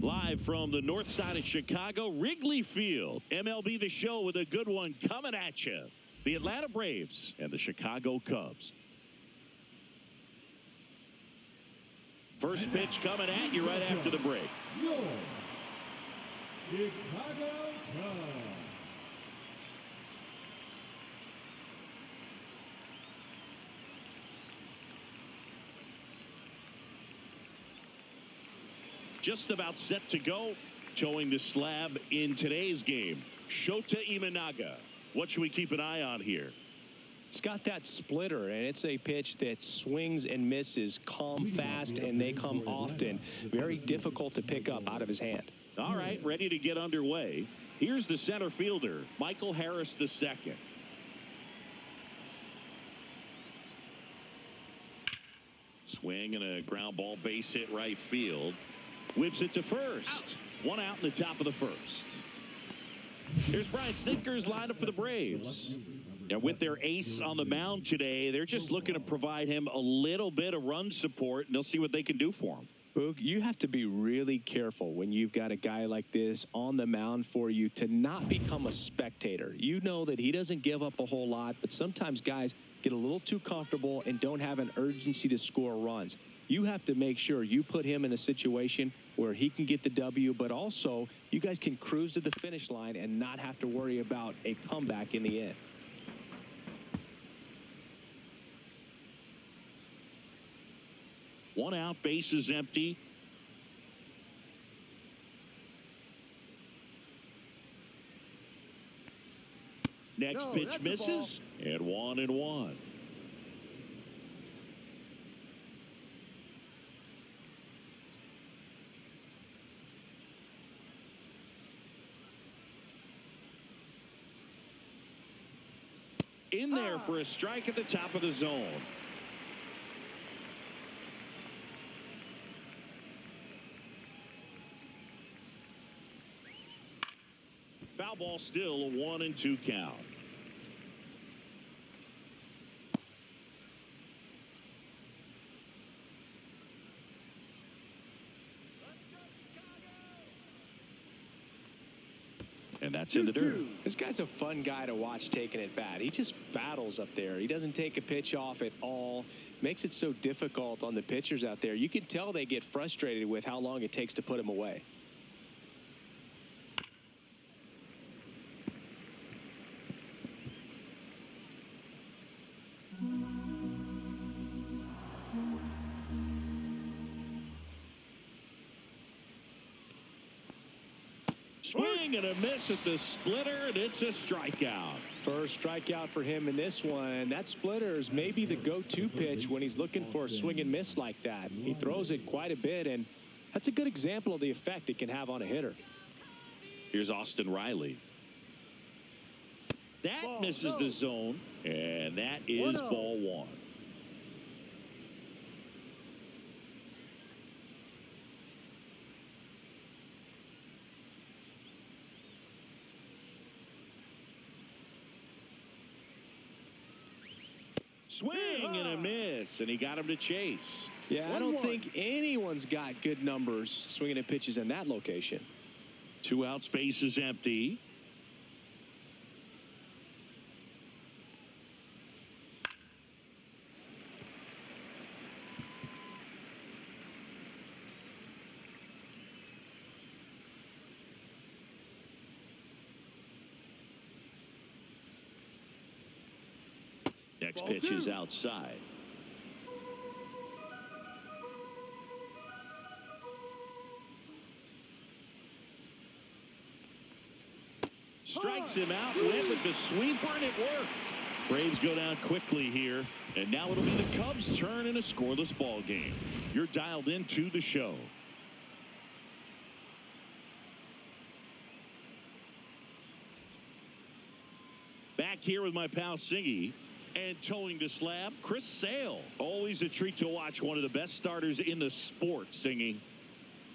Live from the north side of Chicago, Wrigley Field. MLB The Show with a good one coming at you. The Atlanta Braves and the Chicago Cubs. First pitch coming at you right after the break. Chicago Cubs. Just about set to go. Showing the slab in today's game. Shota Imanaga. What should we keep an eye on here? It's got that splitter, and it's a pitch that swings and misses, come fast, and they come often. Very difficult to pick up out of his hand. All right, ready to get underway. Here's the center fielder, Michael Harris II. Swing and a ground ball base hit right field. Whips it to first. One out in the top of the first. Here's Brian Snitker's lineup for the Braves. Now, with their ace on the mound today, they're just looking to provide him a little bit of run support, and they'll see what they can do for him. Boog, you have to be really careful when you've got a guy like this on the mound for you to not become a spectator. You know that he doesn't give up a whole lot, but sometimes guys get a little too comfortable and don't have an urgency to score runs. You have to make sure you put him in a situation where he can get the W, but also you guys can cruise to the finish line and not have to worry about a comeback in the end. One out, base is empty. Next pitch misses, and 1-1. In there for a strike at the top of the zone. Foul ball, still a 1-2 count. And that's in the dirt. This guy's a fun guy to watch taking it bat. He just battles up there. He doesn't take a pitch off at all. Makes it so difficult on the pitchers out there. You can tell they get frustrated with how long it takes to put him away. Swing and a miss at the splitter, and it's a strikeout. First strikeout for him in this one. That splitter is maybe the go-to pitch when he's looking for a swing and miss like that. He throws it quite a bit, and that's a good example of the effect it can have on a hitter. Here's Austin Riley. That misses the zone, and that is ball one. Swing and a miss, and he got him to chase. Yeah, I don't think anyone's got good numbers swinging at pitches in that location. 2 outs, base is empty. Next pitch is outside. Strikes him out, went with the sweeper, and it worked. Braves go down quickly here, and now it'll be the Cubs' turn in a scoreless ball game. You're dialed into the show. Back here with my pal Singy. And towing the slab, Chris Sale. Always a treat to watch one of the best starters in the sport, Singing.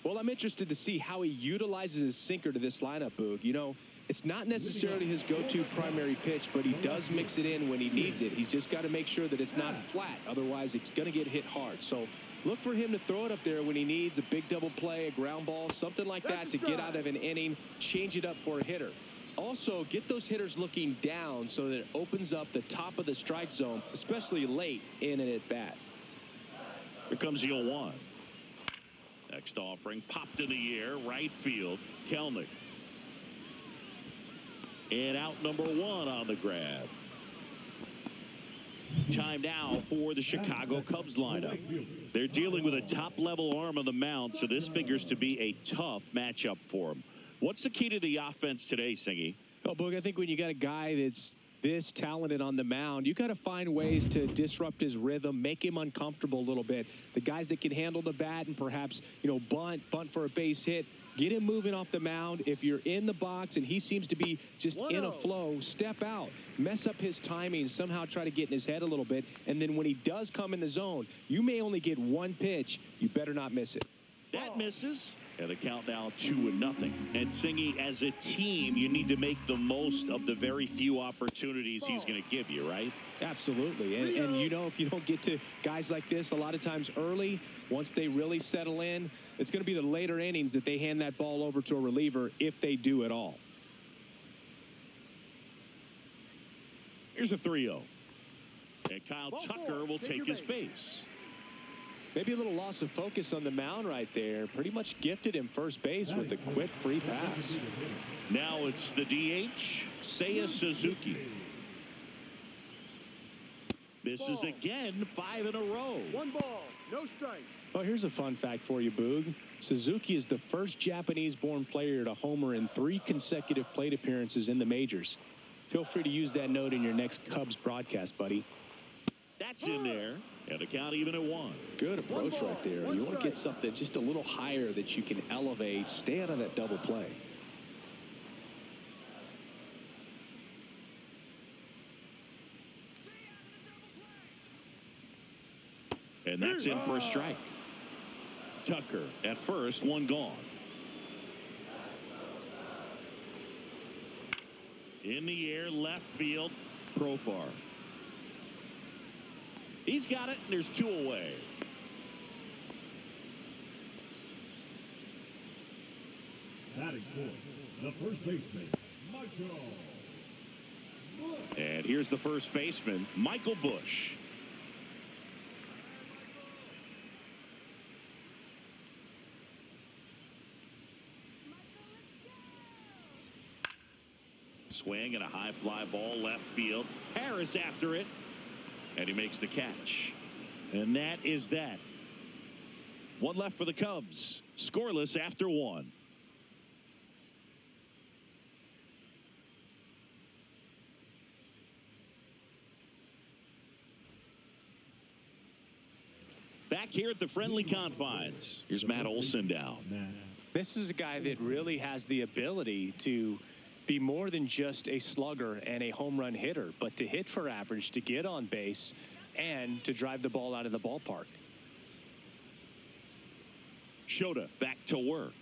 Well, I'm interested to see how he utilizes his sinker to this lineup, Boog. You know, it's not necessarily his go-to primary pitch, but he does mix it in when he needs it. He's just got to make sure that it's not flat. Otherwise, it's going to get hit hard. So Look for him to throw it up there when he needs a big double play, a ground ball, something like that to get out of an inning, change it up for a hitter. Also, get those hitters looking down so that it opens up the top of the strike zone, especially late in an at-bat. Here comes the 0-1. Next offering, popped in the air, right field, Kelnick. And out number 1 on the grab. Time now for the Chicago Cubs lineup. They're dealing with a top-level arm on the mound, so this figures to be a tough matchup for them. What's the key to the offense today, Singy? Oh, Boog, I think when you got a guy that's this talented on the mound, you got to find ways to disrupt his rhythm, make him uncomfortable a little bit. The guys that can handle the bat and perhaps, bunt for a base hit, get him moving off the mound. If you're in the box and he seems to be just in a flow, step out, mess up his timing, somehow try to get in his head a little bit. And then when he does come in the zone, you may only get one pitch. You better not miss it. That misses. And the count now 2-0. And Singy, as a team, you need to make the most of the very few opportunities he's going to give you, right? Absolutely. And if you don't get to guys like this a lot of times early, once they really settle in, it's going to be the later innings that they hand that ball over to a reliever if they do at all. Here's a 3-0. And Kyle Tucker will take his base. Maybe a little loss of focus on the mound right there. Pretty much gifted him first base with a quick free pass. Now it's the DH, Seiya Suzuki. Misses again, 5 in a row. 1 ball, no strike. Oh, here's a fun fact for you, Boog. Suzuki is the first Japanese-born player to homer in 3 consecutive plate appearances in the majors. Feel free to use that note in your next Cubs broadcast, buddy. That's in there. And the count even at 1. Good approach right there. You want to get something just a little higher that you can elevate. Stay out of that double play. And that's in for a strike. Tucker at first, 1 gone. In the air, left field, Profar. He's got it, and there's 2 away. Batting fourth, the first baseman, Michael. And here's the first baseman, Michael Busch. Swing and a high fly ball left field. Harris after it. And he makes the catch. And that is that. 1 left for the Cubs. Scoreless after 1. Back here at the friendly confines. Here's Matt Olson down. This is a guy that really has the ability to be more than just a slugger and a home run hitter, but to hit for average, to get on base, and to drive the ball out of the ballpark. Shota back to work.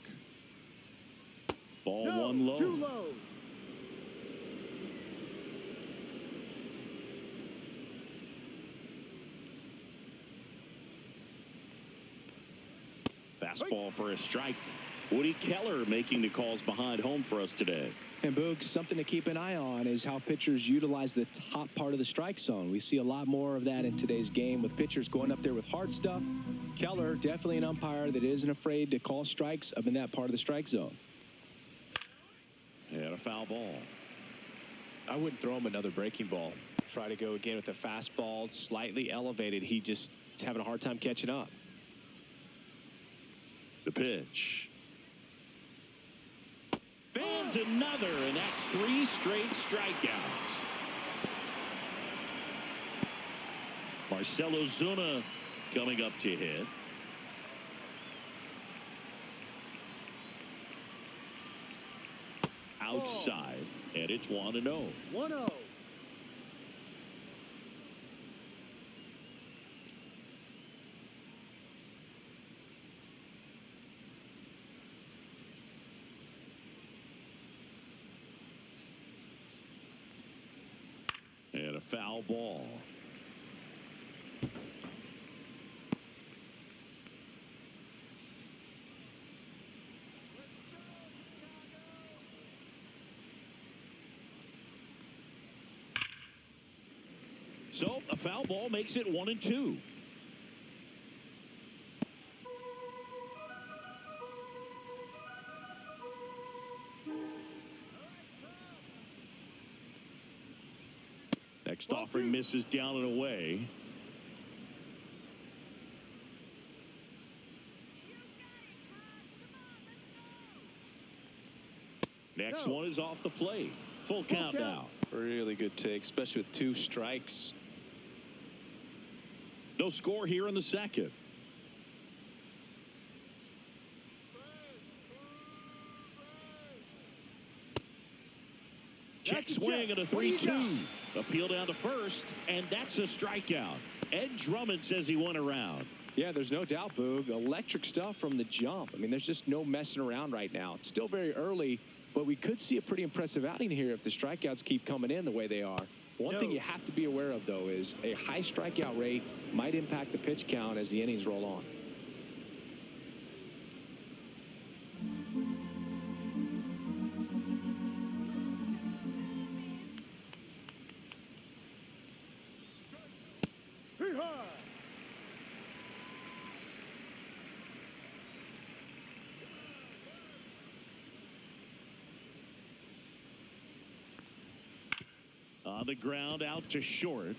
Ball 1 low. Too low. Fastball for a strike. Woody Keller making the calls behind home for us today. And Boog, something to keep an eye on is how pitchers utilize the top part of the strike zone. We see a lot more of that in today's game with pitchers going up there with hard stuff. Keller, definitely an umpire that isn't afraid to call strikes up in that part of the strike zone. And a foul ball. I wouldn't throw him another breaking ball. Try to go again with the fastball, slightly elevated. He just is having a hard time catching up. The pitch. Fans another, and that's 3 straight strikeouts. Marcell Ozuna coming up to hit. Outside, and it's 1-0. 1-0. And a foul ball. So a foul ball makes it 1-2. Next offering misses down and away. Next one is off the plate. Full count now. Really good take, especially with 2 strikes. No score here in the second. Check swing and a 3-2. Appeal down to first, and that's a strikeout. Ed Drummond says he went around. Yeah, there's no doubt, Boog. Electric stuff from the jump. I mean, there's just no messing around right now. It's still very early, but we could see a pretty impressive outing here if the strikeouts keep coming in the way they are. One thing you have to be aware of, though, is a high strikeout rate might impact the pitch count as the innings roll on. On the ground, out to short.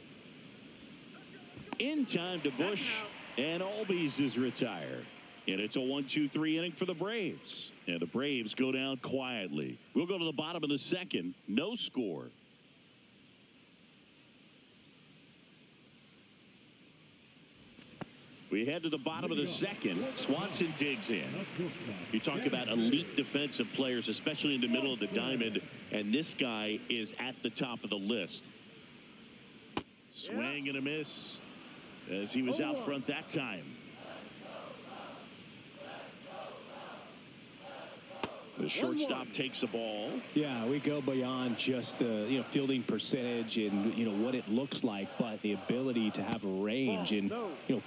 In time to Bush, and Albies is retired. And it's a 1-2-3 inning for the Braves. And the Braves go down quietly. We'll go to the bottom of the second. No score. We head to the bottom of the second. Swanson digs in. You talk about elite defensive players, especially in the middle of the diamond, and this guy is at the top of the list. Swing and a miss as he was out front that time. The shortstop takes the ball. Yeah, we go beyond just the fielding percentage and what it looks like, but the ability to have range and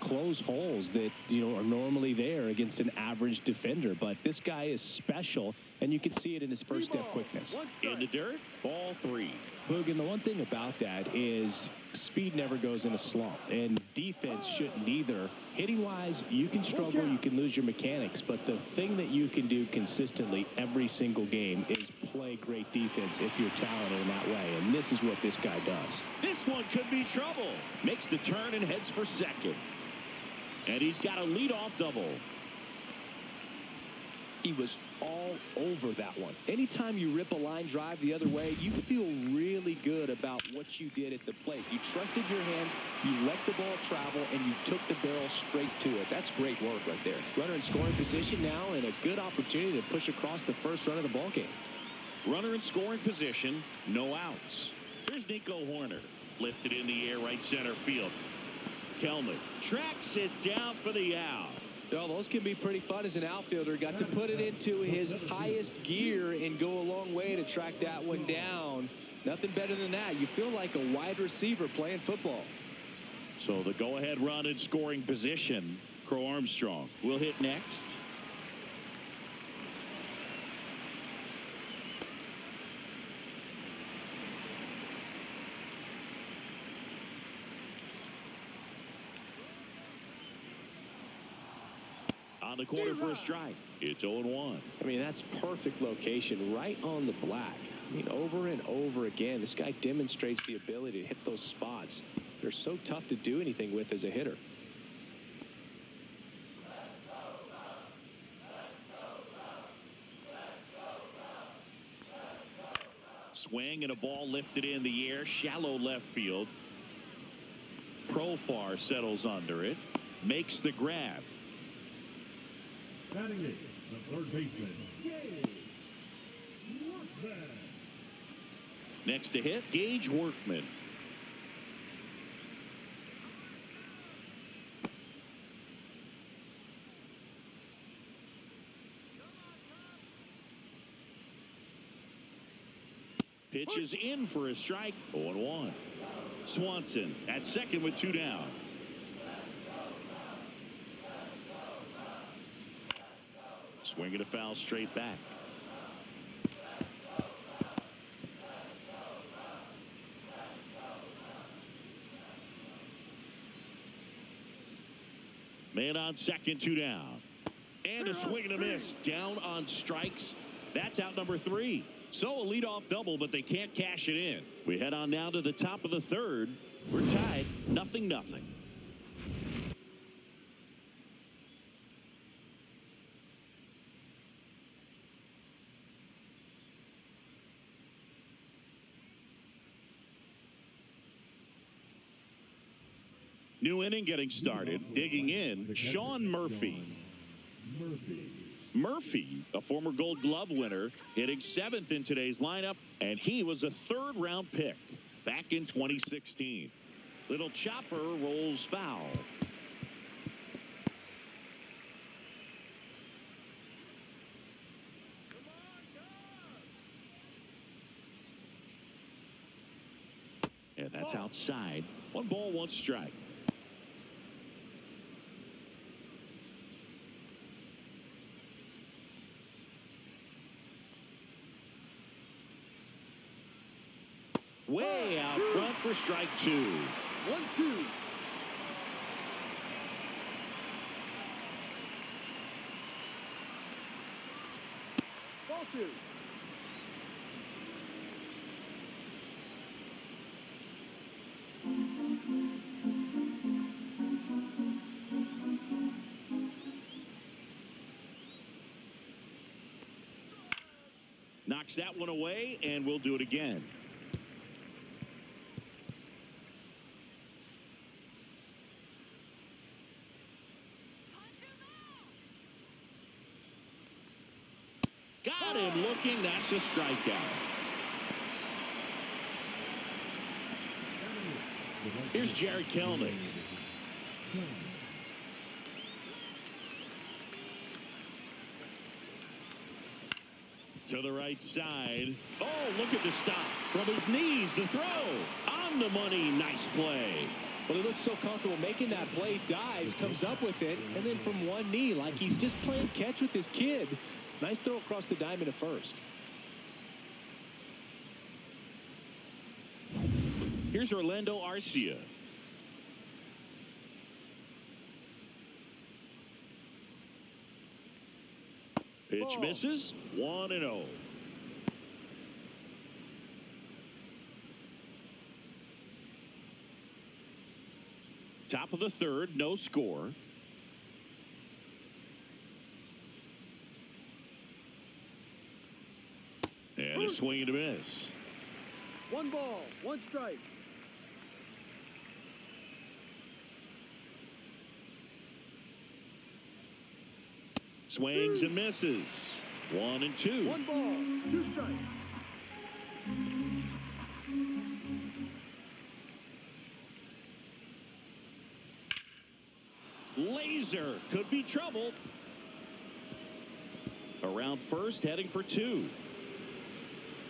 close holes that are normally there against an average defender. But this guy is special, and you can see it in his first step quickness. In the dirt, ball 3. Boog, and the one thing about that is speed never goes in a slump, and defense shouldn't either. Hitting-wise, you can struggle, you can lose your mechanics, but the thing that you can do consistently every single game is play great defense if you're talented in that way, and this is what this guy does. This one could be trouble. Makes the turn and heads for second. And he's got a leadoff double. He was all over that one. Anytime you rip a line drive the other way, you feel really good about what you did at the plate. You trusted your hands, you let the ball travel, and you took the barrel straight to it. That's great work right there. Runner in scoring position now, and a good opportunity to push across the first run of the ball game. Runner in scoring position, no outs. Here's Nico Horner. Lifted in the air, right center field. Kelman tracks it down for the out. Well, those can be pretty fun as an outfielder. Got to put it into his highest gear and go a long way to track that one down. Nothing better than that. You feel like a wide receiver playing football. So the go-ahead run in scoring position, Crow Armstrong will hit next. On the corner for a strike. It's 0-1. I mean, that's perfect location, right on the black. I mean, over and over again, this guy demonstrates the ability to hit those spots. They're so tough to do anything with as a hitter. Swing and a ball lifted in the air, shallow left field. Profar settles under it, makes the grab. Batting it, the third baseman, Workman. Next to hit, Gage Workman. Pitches in for a strike, 0-1. Swanson at second with 2 down. Swinging a foul straight back. Man on second, 2 down. And a swing and a miss. Down on strikes. That's out number 3. So a leadoff double, but they can't cash it in. We head on now to the top of the third. We're tied, 0-0. New inning getting started. Digging in, Sean Murphy. Murphy, a former Gold Glove winner, hitting 7th in today's lineup, and he was a 3rd-round pick back in 2016. Little chopper rolls foul. And that's outside. 1 ball, 1 strike. Way out front for strike 2. 1-2. Ball 2. Knocks that one away, and we'll do it again. Got him looking. That's a strikeout. Here's Jared Kelnick. To the right side. Oh, look at the stop. From his knees, the throw. On the money. Nice play. Well, he looks so comfortable making that play. Dives, comes up with it, and then from one knee, like he's just playing catch with his kid. Nice throw across the diamond at first. Here's Orlando Arcia. Pitch misses. 1-0. Top of the third, no score. And a swing and a miss. 1 ball, 1 strike. Swings and misses. 1-2. 1 ball, 2 strikes. Laser could be trouble. Around first, heading for 2.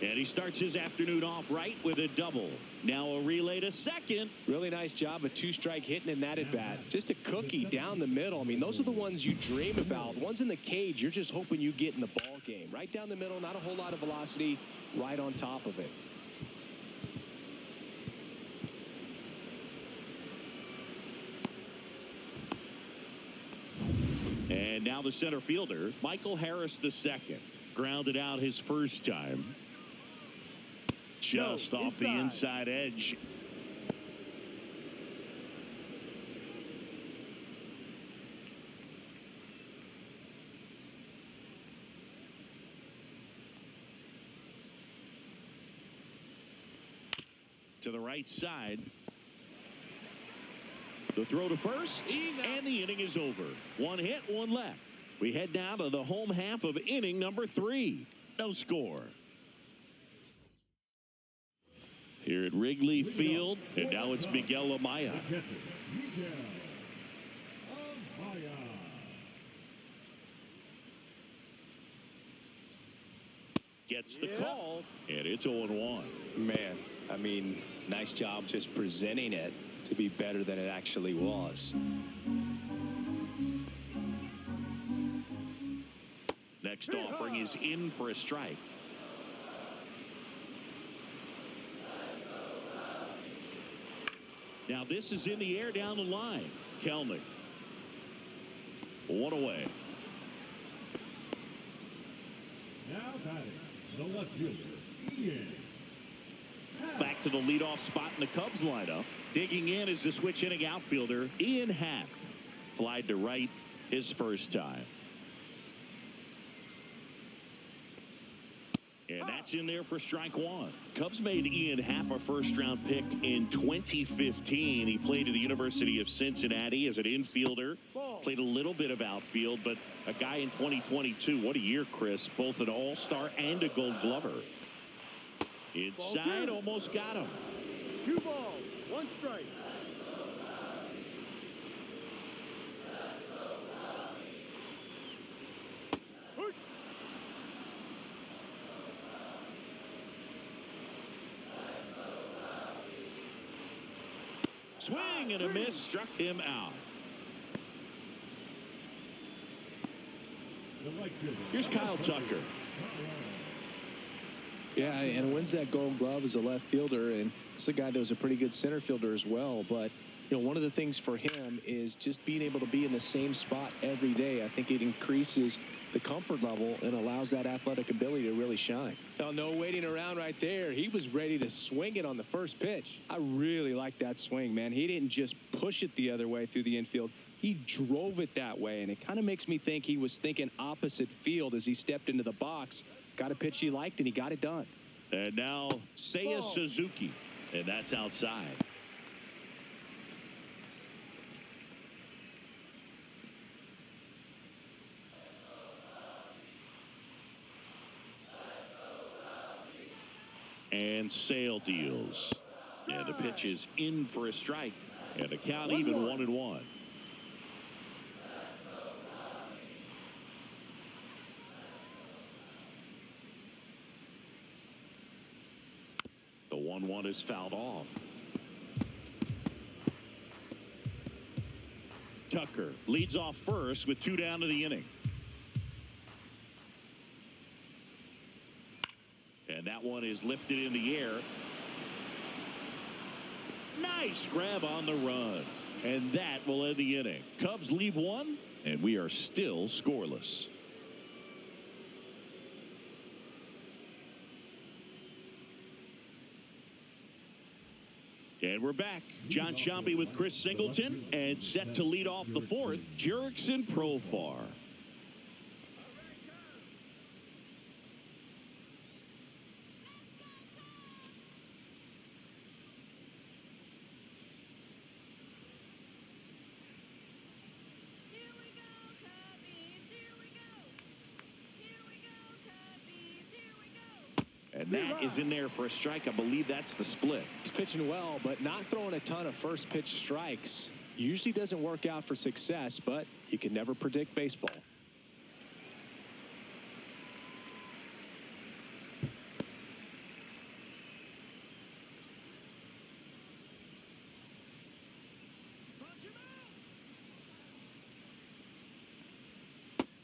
And he starts his afternoon off right with a double. Now a relay to second. Really nice job, a 2-strike hitting in that at bat. Just a cookie down the middle. I mean, those are the ones you dream about. Ones in the cage, you're just hoping you get in the ball game. Right down the middle, not a whole lot of velocity, right on top of it. And now the center fielder, Michael Harris II. Grounded out his first time. Just off the inside edge. To the right side. The throw to first, and the inning is over. 1 hit, 1 left. We head now to the home half of inning number 3. No score. Here at Wrigley Field, and now it's Miguel Amaya. Gets the call, and it's 0-1. Man, I mean, nice job just presenting it to be better than it actually was. Next offering is in for a strike. Now this is in the air down the line. Kelnick. One away. Now batting, the left fielder, Ian. Back to the leadoff spot in the Cubs lineup. Digging in is the switch inning outfielder, Ian Happ. Flied to right his first time. And that's in there for strike one. Cubs made Ian Happ a first-round pick in 2015. He played at the University of Cincinnati as an infielder. Played a little bit of outfield, but a guy in 2022. What a year, Chris. Both an all-star and a gold glover. Inside, almost got him. 2 balls, 1 strike. Swing and a miss, struck him out. The right fielder. Here's Kyle Tucker. Yeah, and wins that gold glove as a left fielder, and it's a guy that was a pretty good center fielder as well. But, you know, one of the things for him is just being able to be in the same spot every day. I think it increases the comfort level and allows that athletic ability to really shine. Now, no waiting around right there. He was ready to swing it on the first pitch. I really like that swing, man. He didn't just push it the other way through the infield. He drove it that way, and it kind of makes me think he was thinking opposite field as he stepped into the box. Got a pitch he liked, and he got it done. And now Seiya Suzuki, and that's outside. And Sale deals. And the pitch is in for a strike. And the count even 1-1. The 1-1 is fouled off. Tucker leads off first with 2 down to the inning. And that one is lifted in the air. Nice grab on the run. And that will end the inning. Cubs leave 1, and we are still scoreless. And we're back. John Sciambi with Chris Singleton, and set to lead off the 4th, Jurickson Profar. And that is in there for a strike. I believe that's the split. He's pitching well, but not throwing a ton of first pitch strikes. Usually doesn't work out for success, but you can never predict baseball.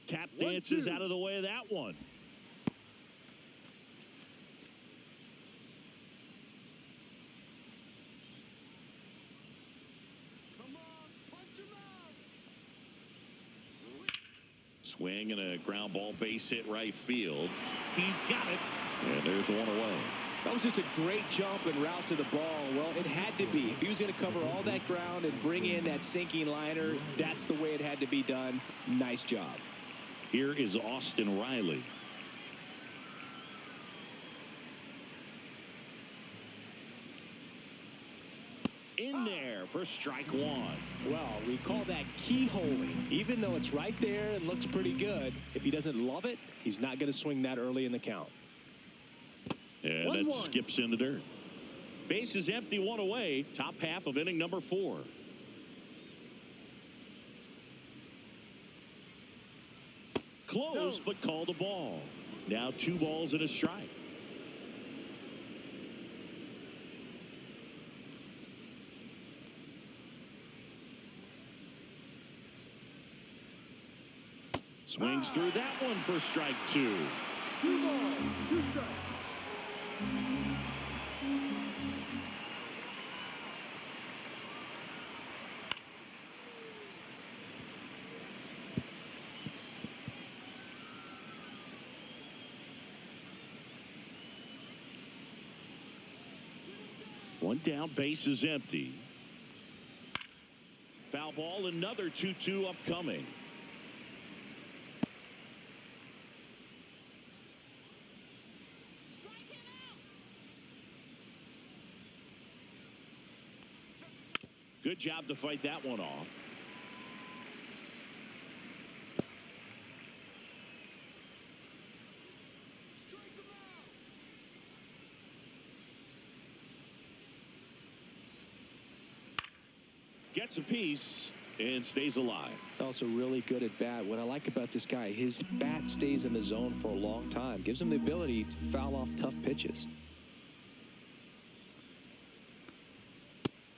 Tap dances out of the way of that one. Swing and a ground ball base hit right field. He's got it. And there's one away. That was just a great jump and route to the ball. Well, it had to be. If he was going to cover all that ground and bring in that sinking liner, that's the way it had to be done. Nice job. Here is Austin Riley. In there for strike 1. Well, we call that keyholing. Even though it's right there and looks pretty good, if he doesn't love it, he's not going to swing that early in the count. And that skips in the dirt. Base is empty, 1 away. Top half of inning number 4. Close, but called a ball. Now 2 balls and a strike. Swings through that one for strike 2. 2 balls, 2 strikes. One down, base is empty. Foul ball, another 2-2 upcoming. Good job to fight that one off. Gets a piece and stays alive. Also really good at bat. What I like about this guy, his bat stays in the zone for a long time. Gives him the ability to foul off tough pitches.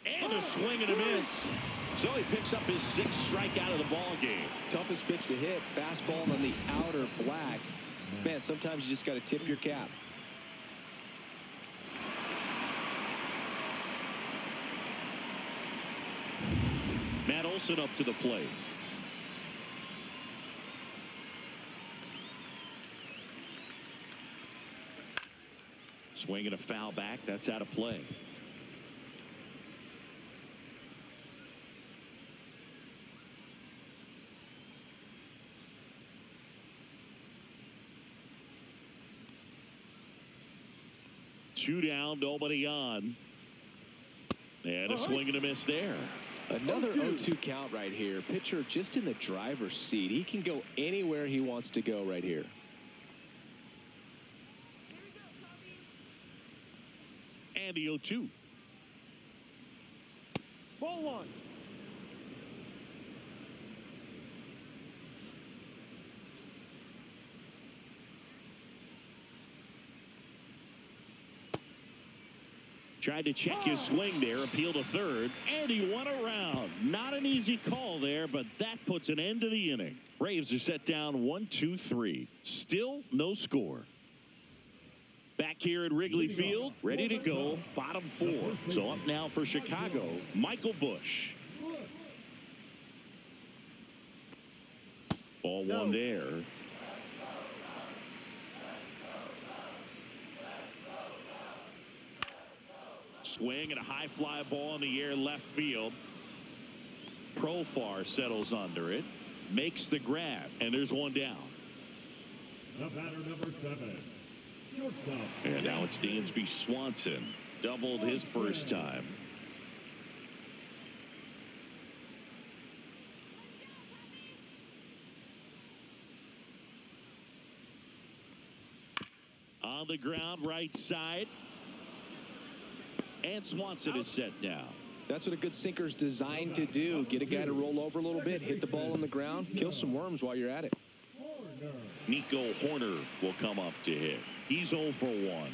And a swing and a miss. So he picks up his 6th strikeout of the ball game. Toughest pitch to hit. Fastball on the outer black. Man, sometimes you just got to tip your cap. Matt Olson up to the plate. Swing and a foul back. That's out of play. Two down, nobody on. And a swing and a miss there. Another 0-2 count right here. Pitcher just in the driver's seat. He can go anywhere he wants to go right here. And the 0-2. Ball one. Tried to check his swing there, appeal to third, and he won around. Not an easy call there, but that puts an end to the inning. Braves are set down 1-2-3. Still no score. Back here at Wrigley Field, ready to go, bottom 4. So up now for Chicago, Michael Busch. Ball one there. Swing and a high fly ball in the air left field. Profar settles under it, makes the grab, and there's one down. The batter, number 7, shortstop. And now it's Dansby Swanson. Doubled his first time. On the ground, right side. And Swanson is set down. That's what a good sinker's designed to do. Get a guy to roll over a little bit, hit the ball on the ground, kill some worms while you're at it. Nico Horner will come up to hit. He's 0 for 1.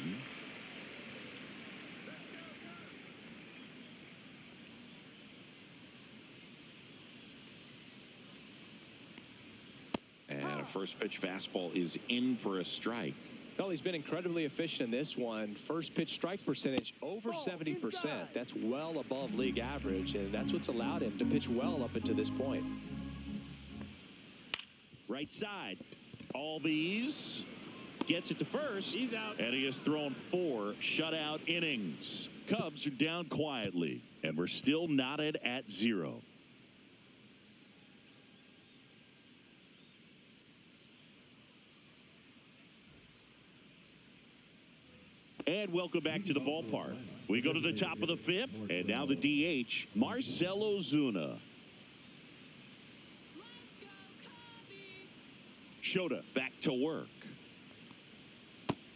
And a first pitch fastball is in for a strike. Well, he's been incredibly efficient in this one. First pitch strike percentage over 70%. That's well above league average, and that's what's allowed him to pitch well up until this point. Right side. Albies gets it to first. He's out. And he has thrown 4 shutout innings. Cubs are down quietly, and we're still knotted at 0. And welcome back to the ballpark. We go to the top of the 5th, and now the DH, Marcell Ozuna. Shota back to work.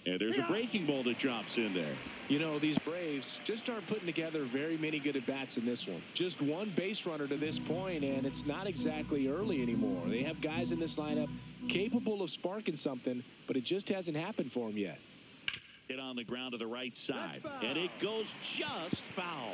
And there's a breaking ball that drops in there. You know, these Braves just aren't putting together very many good at-bats in this one. Just one base runner to this point, and it's not exactly early anymore. They have guys in this lineup capable of sparking something, but it just hasn't happened for them yet. Hit on the ground to the right side, and it goes just foul.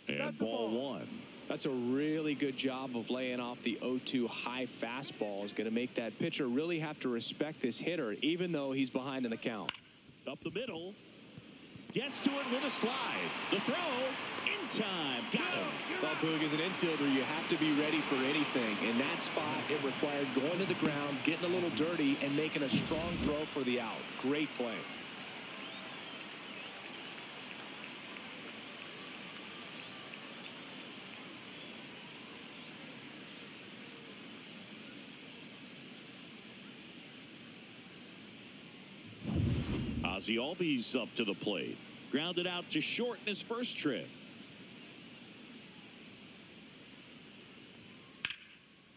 And ball 1. That's a really good job of laying off the 0-2 high fastball. Is going to make that pitcher really have to respect this hitter, even though he's behind in the count. Up the middle. Gets to it with a slide. The throw into time. Got him. Well, Boog, as an infielder, you have to be ready for anything. In that spot, it required going to the ground, getting a little dirty, and making a strong throw for the out. Great play. Ozzie Albies up to the plate. Grounded out to short in his first trip.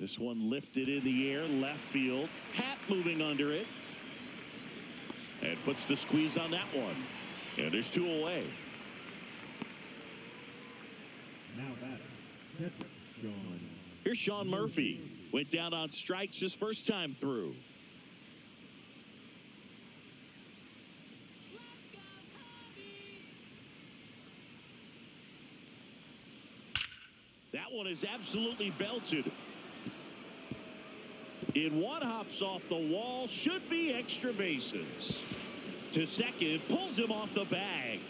This one lifted in the air, left field. Hat moving under it. And puts the squeeze on that one. And there's 2 away. Now batter, catcher, Sean. Here's Sean Murphy. Went down on strikes his first time through. That one is absolutely belted. In one, hops off the wall. Should be extra bases. To second, pulls him off the bag.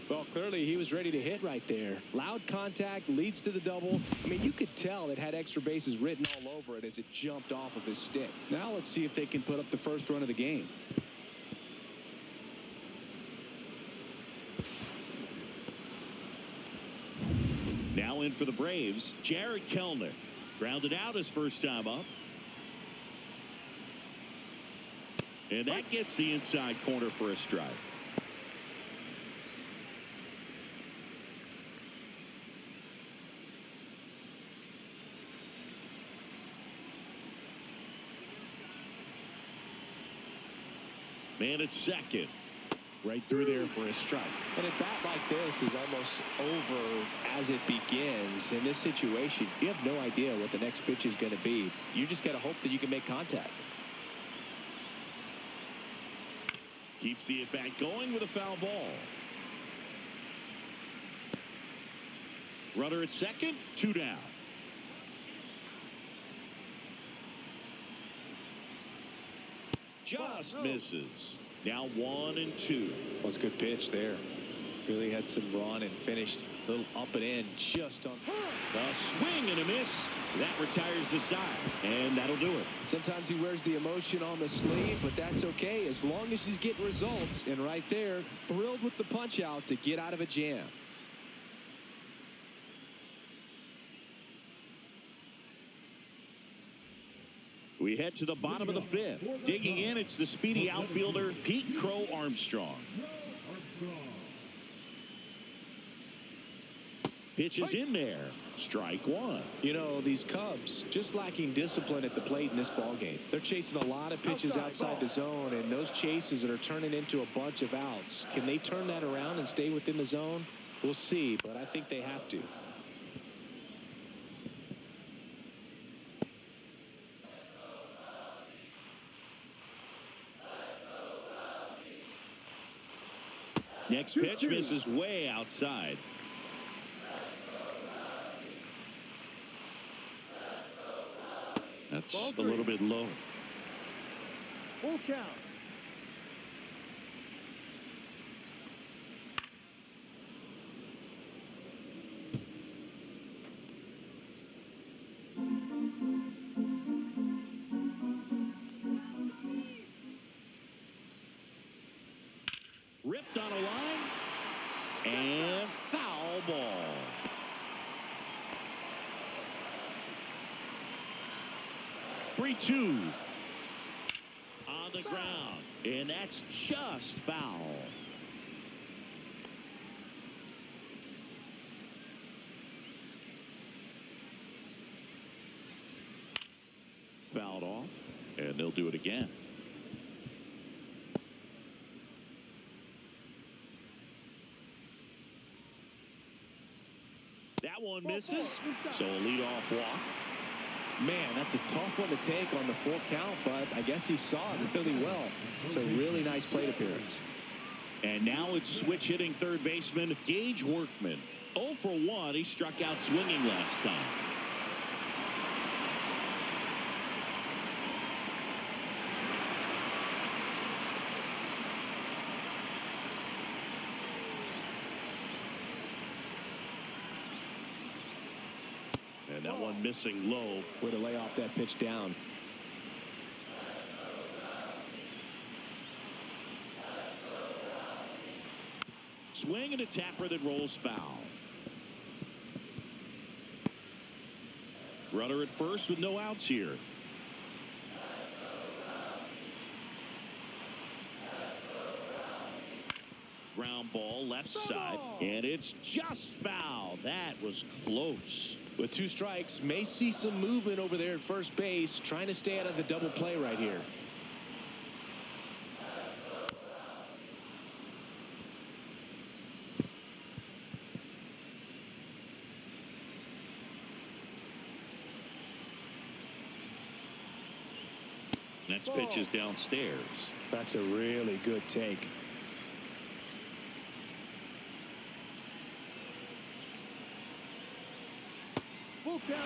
Well, clearly he was ready to hit right there. Loud contact leads to the double. I mean, you could tell it had extra bases written all over it as it jumped off of his stick. Now let's see if they can put up the first run of the game. Now in for the Braves, Jared Kellner. Grounded out his first time up. And that gets the inside corner for a strike. Man at second. Right through there for a strike. And a bat like this is almost over as it begins. In this situation, you have no idea what the next pitch is going to be. You just got to hope that you can make contact. Keeps the at-bat going with a foul ball. Runner at second, 2 down. Just misses. Now 1 and 2. Well, it's a good pitch there. Really had some run and finished a little up and in just on. A swing and a miss. That retires the side. And that'll do it. Sometimes he wears the emotion on the sleeve, but that's okay as long as he's getting results. And right there, thrilled with the punch out to get out of a jam. We head to the bottom of the 5th. Digging in, it's the speedy outfielder, Pete Crow Armstrong. Pitches in there. Strike 1. You know, these Cubs just lacking discipline at the plate in this ball game. They're chasing a lot of pitches outside the zone, and those chases that are turning into a bunch of outs. Can they turn that around and stay within the zone? We'll see, but I think they have to. Next pitch misses way outside. That's a little bit low. Full count. Ripped on a line. And foul ball. Three-two. On the ground. And that's just foul. Fouled off. And they'll do it again. That one misses, so a leadoff walk. Man, that's a tough one to take on the full count, but I guess he saw it really well. It's a really nice plate appearance. And now it's switch hitting third baseman Gage Workman. 0 for 1. He struck out swinging last time. missing low. Way to lay off that pitch down. Swing and a tapper that rolls foul. Runner at first with no outs here. Ground ball left side, and it's just foul. That was close. With 2 strikes, may see some movement over there at first base, trying to stay out of the double play right here. Next pitch is downstairs. That's a really good take. Full count.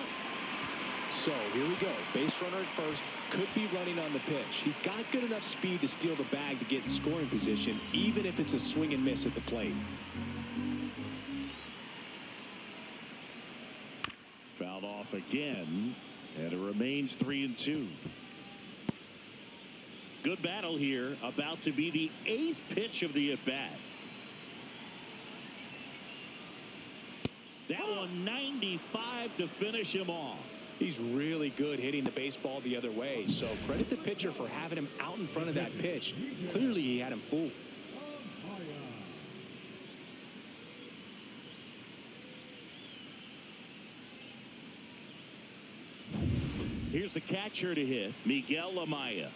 So here we go. Base runner at first, could be running on the pitch. He's got good enough speed to steal the bag to get in scoring position, even if it's a swing and miss at the plate. Fouled off again, and it remains 3-2. Good battle here, about to be the 8th pitch of the at-bat. That one 95 to finish him off. He's really good hitting the baseball the other way, so credit the pitcher for having him out in front of that pitch. Clearly he had him fooled. Here's the catcher to hit, Miguel Amaya.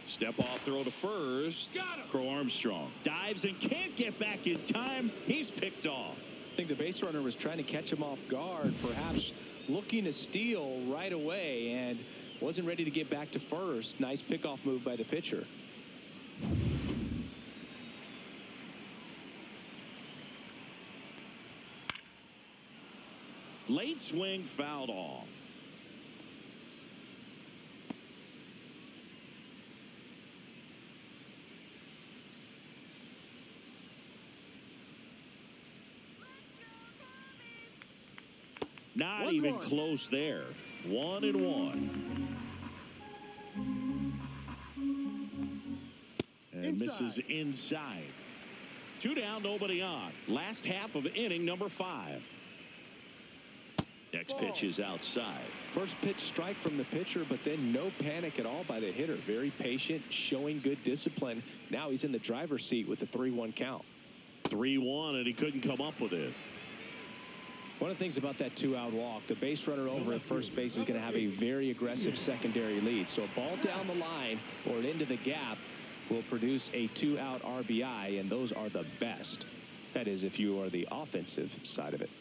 Step off throw to first. Crow Armstrong dives and can't get back in time. He's picked off. I think the base runner was trying to catch him off guard, perhaps looking to steal right away, and wasn't ready to get back to first. Nice pickoff move by the pitcher. Late swing fouled off. Not even close there. 1-1. And misses inside. 2 down, nobody on. Last half of inning number 5. Next pitch is outside. First pitch strike from the pitcher, but then no panic at all by the hitter. Very patient, showing good discipline. Now he's in the driver's seat with the 3-1 count. 3-1, and he couldn't come up with it. One of the things about that 2-out walk, the base runner over at first base is going to have a very aggressive secondary lead. So a ball down the line or into the gap will produce a 2-out RBI, and those are the best. That is, if you are the offensive side of it.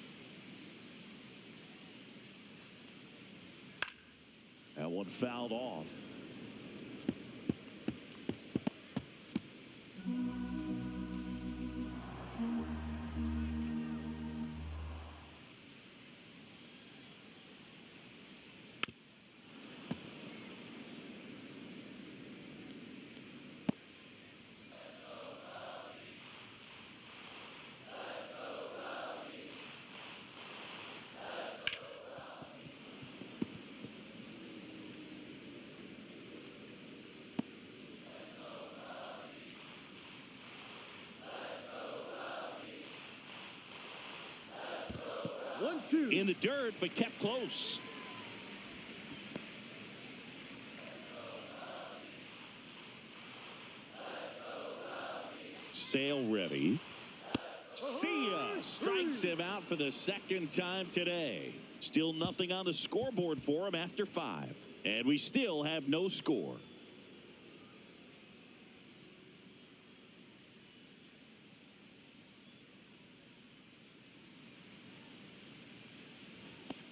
That one fouled off. In the dirt, but kept close. Sale ready. See ya. Strikes him out for the second time today. Still nothing on the scoreboard for him after 5. And we still have no score.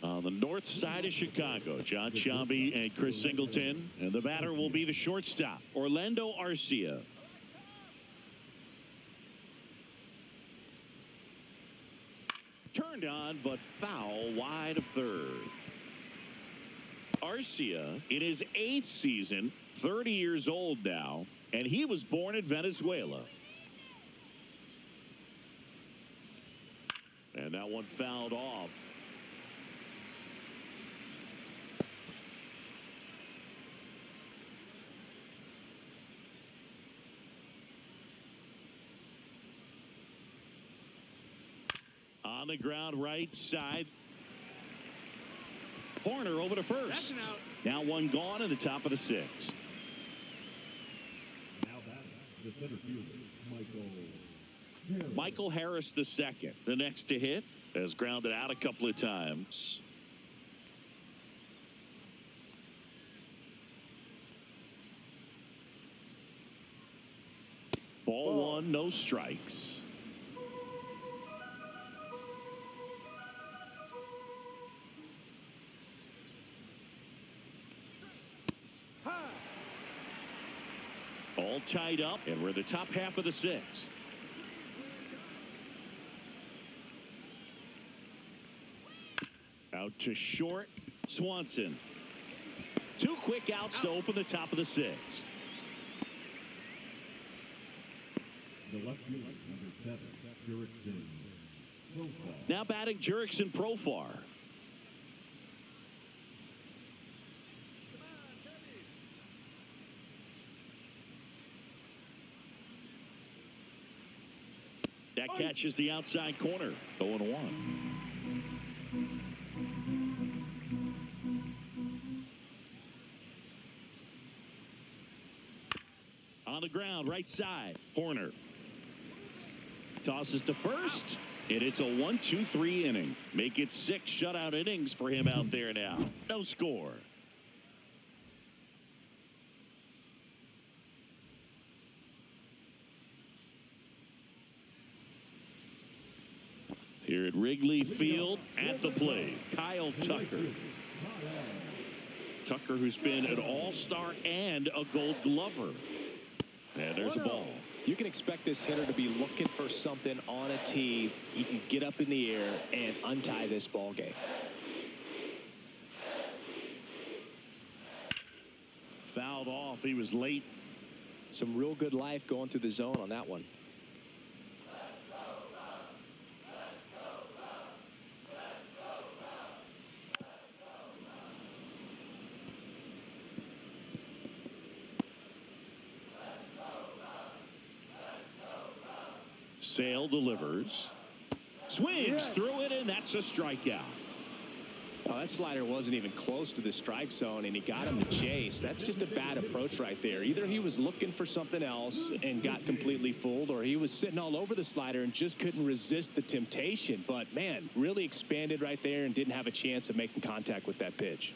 On the north side of Chicago, John Sciambi and Chris Singleton. And the batter will be the shortstop, Orlando Arcia. Turned on, but foul wide of third. Arcia in his 8th season, 30 years old now, and he was born in Venezuela. And that one fouled off. On the ground, right side. Horner over to first. That's an out. Now one gone in the top of the sixth. Now batting, the center fielder, Michael Harris the second. The next to hit has grounded out a couple of times. Ball one, no strikes. All tied up, and we're the top half of the sixth. Out to short, Swanson. Two quick outs to open the top of the sixth. the left fielder, number 7, Jurickson Profar. Now batting Jurickson Profar. That catches the outside corner. 0-1. On the ground, right side. Horner tosses to first, and it's a 1-2-3 inning. Make it 6 shutout innings for him out there now. No score. Here at Wrigley Field, at the plate, Kyle Tucker. Tucker, who's been an all-star and a Gold Glover. And there's a ball. You can expect this hitter to be looking for something on a tee. He can get up in the air and untie this ball game. Fouled off. He was late. Some real good life going through the zone on that one. Sale delivers. Swings through it, and that's a strikeout. Oh, that slider wasn't even close to the strike zone, and he got him to chase. That's just a bad approach right there. Either he was looking for something else and got completely fooled, or he was sitting all over the slider and just couldn't resist the temptation. But, man, really expanded right there and didn't have a chance of making contact with that pitch.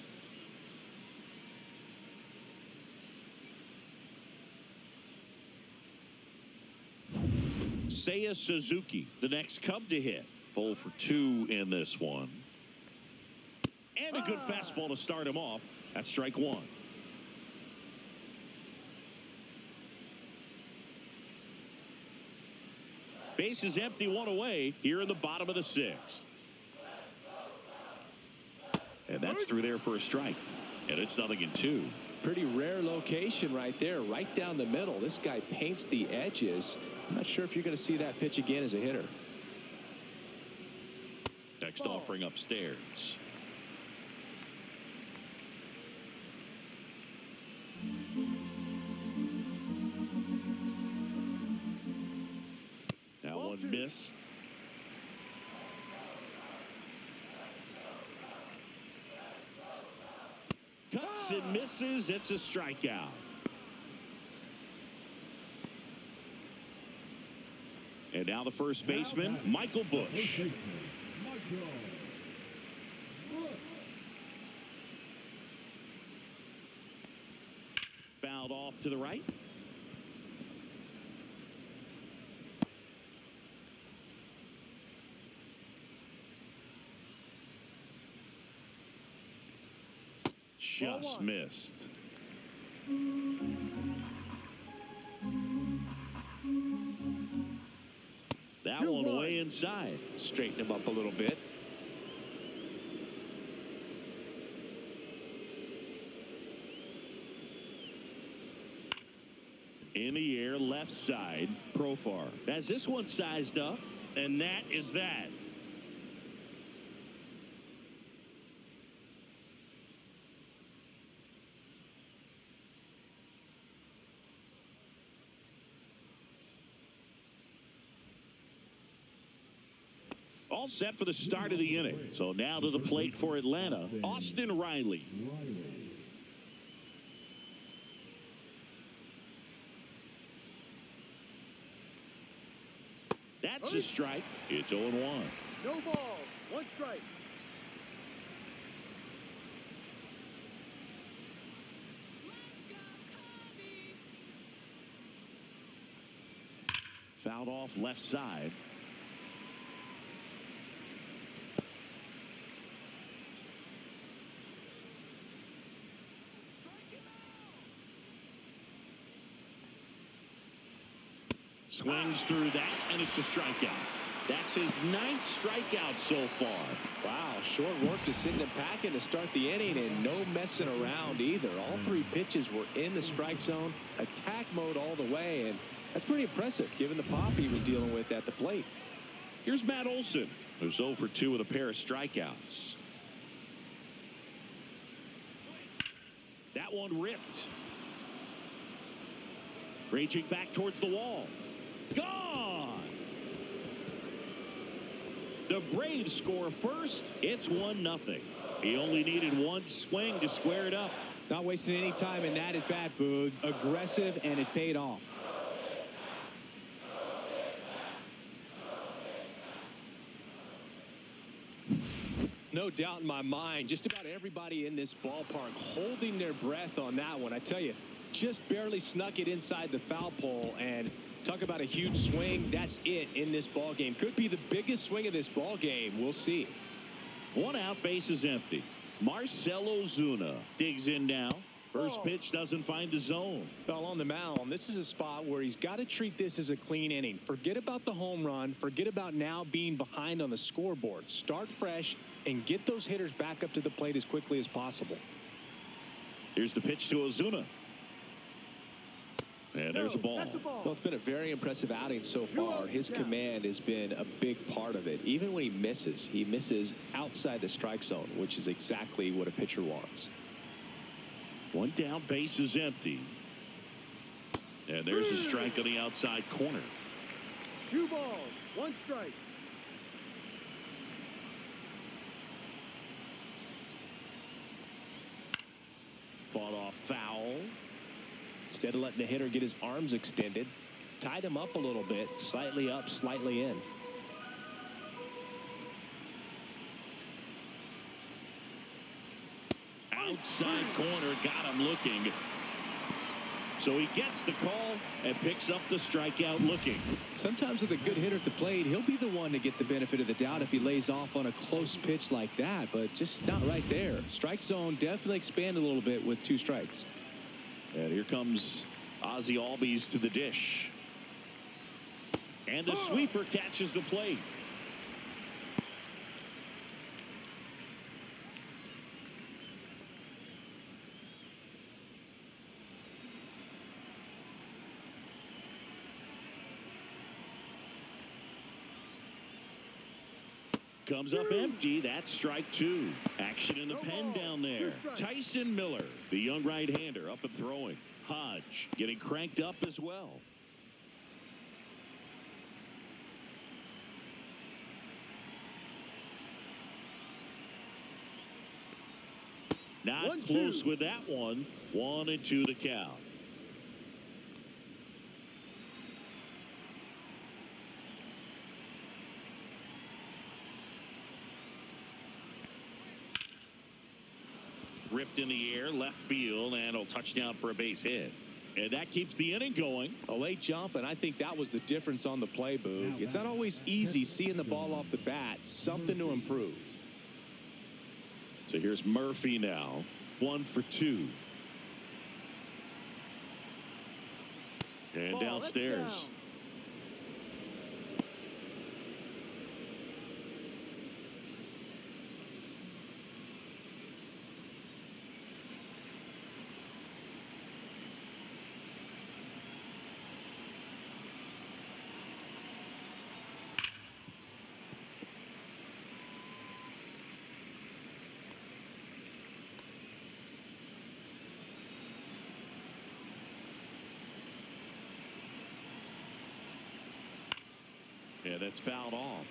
Seiya Suzuki, the next Cub to hit. 0 for 2 in this one. And a good fastball to start him off. That's strike one. Base is empty, one away here in the bottom of the sixth. And that's through there for a strike. And it's 0-2. Pretty rare location right there, right down the middle. This guy paints the edges. I'm not sure if you're going to see that pitch again as a hitter. Next offering upstairs. That one missed. Cuts and misses. It's a strikeout. And now the first baseman, Michael Busch. Fouled off to the right. Just missed. That one way inside. Straighten him up a little bit. In the air, left side, Profar. As this one sized up, and that is that. All set for the start of the inning. So now to the plate for Atlanta, Austin Riley. That's a strike. It's 0-1. No ball. One strike. Fouled off left side. Swings through that, and it's a strikeout. That's his 9th strikeout so far. Wow, short work to Sidney Packard to start the inning, and no messing around either. All 3 pitches were in the strike zone, attack mode all the way, and that's pretty impressive given the pop he was dealing with at the plate. Here's Matt Olson, who's 0 for 2 with a pair of strikeouts. That one ripped. Raging back towards the wall. Gone! The Braves score first. It's 1-0. He only needed 1 swing to square it up. Not wasting any time in that at bat, Boog. Aggressive, and it paid off. No doubt in my mind, just about everybody in this ballpark holding their breath on that one. I tell you, just barely snuck it inside the foul pole, and talk about a huge swing. That's it in this ball game. Could be the biggest swing of this ball game. We'll see. 1 out, base is empty. Marcell Ozuna digs in now. First pitch doesn't find the zone. Well, on the mound, this is a spot where he's got to treat this as a clean inning. Forget about the home run. Forget about now being behind on the scoreboard. Start fresh and get those hitters back up to the plate as quickly as possible. Here's the pitch to Ozuna. And there's a ball. Well, it's been a very impressive outing so far. His command has been a big part of it. Even when he misses outside the strike zone, which is exactly what a pitcher wants. 1 down, base is empty. And there's a strike on the outside corner. 2 balls. 1 strike. Fought off foul. Instead of letting the hitter get his arms extended, tied him up a little bit, slightly up, slightly in. Outside corner, got him looking. So he gets the call and picks up the strikeout looking. Sometimes with a good hitter at the plate, he'll be the one to get the benefit of the doubt if he lays off on a close pitch like that, but just not right there. Strike zone definitely expanded a little bit with 2 strikes. And here comes Ozzie Albies to the dish. And the sweeper catches the plate. Comes up empty. That's strike 2. Action in the pen down there. Tyson Miller, the young right-hander, up and throwing. Hodge getting cranked up as well. Not close with that one. 1-2 the count. Ripped in the air, left field, and a touchdown for a base hit. And that keeps the inning going. A late jump, and I think that was the difference on the play, Boog. It's not always easy seeing the ball off the bat. Something to improve. So here's Murphy now. 1 for 2. And downstairs. Yeah, that's fouled off.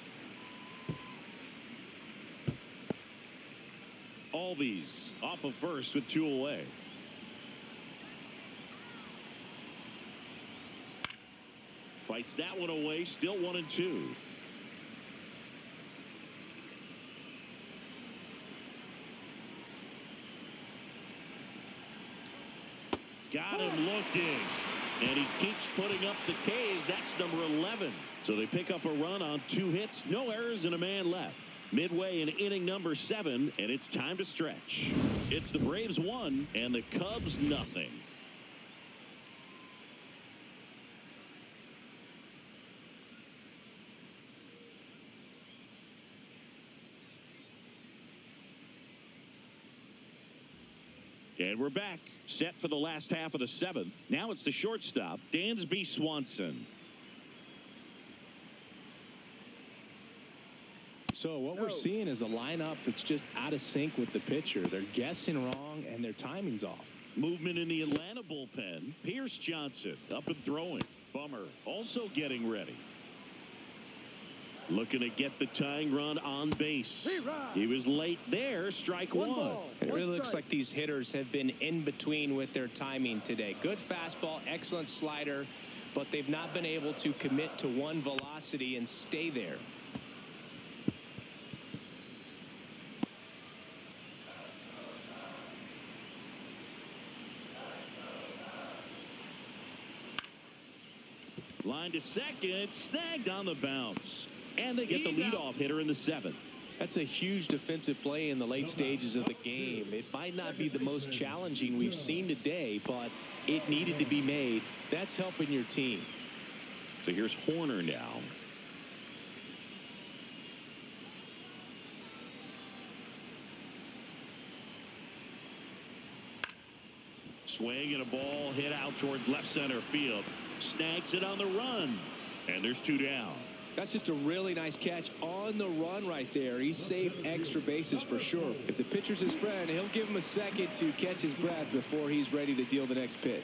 Albies off of first with 2 away. Fights that one away, still 1-2. Got him looking. And he keeps putting up the Ks. That's number 11. So they pick up a run on 2 hits, no errors, and a man left. Midway in inning number 7, and it's time to stretch. It's the Braves 1 and the Cubs nothing. And we're back, set for the last half of the 7th. Now it's the shortstop, Dansby Swanson. So what we're seeing is a lineup that's just out of sync with the pitcher. They're guessing wrong, and their timing's off. Movement in the Atlanta bullpen. Pierce Johnson up and throwing. Bummer also getting ready. Looking to get the tying run on base. He was late there. Strike one. It really looks like these hitters have been in between with their timing today. Good fastball, excellent slider, but they've not been able to commit to one velocity and stay there. Line to second, snagged on the bounce. And they get the leadoff hitter in the 7th. That's a huge defensive play in the late stages of the game. It might not be the most challenging we've seen today, but it needed to be made. That's helping your team. So here's Horner now. Swing and a ball hit out towards left center field. Snags it on the run. And there's 2 down. That's just a really nice catch on the run right there. He saved extra bases for sure. If the pitcher's his friend, he'll give him a second to catch his breath before he's ready to deal the next pitch.